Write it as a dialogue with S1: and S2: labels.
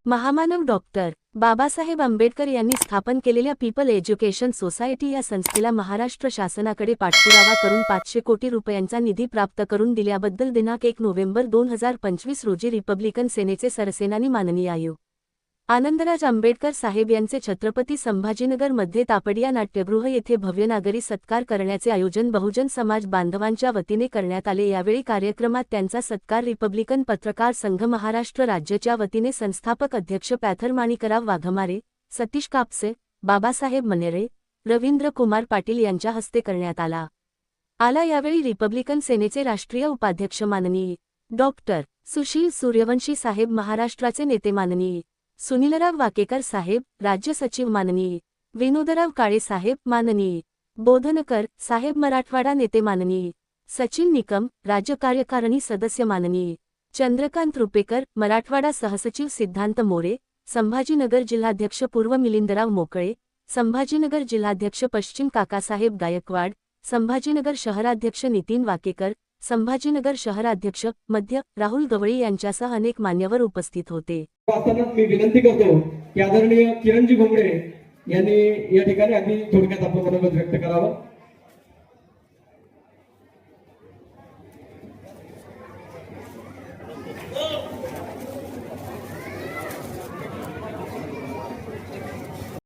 S1: महामानव डॉक्टर बाबासाहेब आंबेडकर यांनी स्थापन केलेल्या पीपल एज्युकेशन सोसायटी या संस्थेला महाराष्ट्र शासनाकडे पाठपुरावा करून 500 कोटी रुपयांचा निधी प्राप्त करून दिल्याबद्दल दिनांक 1 नोव्हेंबर 2025 रोजी रिपब्लिकन सेनेचे सरसेनानी माननीय आयु आनंदराज आंबेडकर साहेब यांचे छत्रपती संभाजीनगर मध्ये तापडिया नाट्यगृह येथे भव्य नागरी सत्कार करण्याचे आयोजन बहुजन समाज बांधवांच्या वतीने करण्यात आले। यावेळी कार्यक्रमात त्यांचा सत्कार रिपब्लिकन पत्रकार संघ महाराष्ट्र राज्याच्या वतीने संस्थापक अध्यक्ष पॅथर माणिकराव वाघमारे, सतीश कापसे, बाबासाहेब मनेरे, रवींद्र कुमार पाटील यांच्या हस्ते करण्यात आला। यावेळी रिपब्लिकन सेनेचे राष्ट्रीय उपाध्यक्ष माननीय डॉक्टर सुशील सूर्यवंशी साहेब, महाराष्ट्राचे नेते माननीय सुनीलराव वाकेकर साहेब, राज्य सचिव माननीय विनोदराव काळे साहेब, माननीय बोधनकर साहेब, मराठवाडा नेते माननीय सचिन निकम, राज्य कार्यकारिणी सदस्य माननीय चंद्रकांत रुपेकर, मराठवाडा सहसचिव सिद्धांत मोरे, संभाजीनगर जिल्हाध्यक्ष पूर्व मिलिंदराव मोकळे, संभाजीनगर जिल्हाध्यक्ष पश्चिम काकासाहेब गायकवाड, संभाजीनगर शहराध्यक्ष नितीन वाकेकर, संभाजीनगर शहराध्यक्ष मध्य राहुल गवळी यांच्यासह अनेक मान्यवर उपस्थित होते।
S2: मी विनंती करतो की आदरणीय किरणजी भोंगडे यांनी या ठिकाणी अगदी थोडक्यात आपलं मनोगत व्यक्त करावं।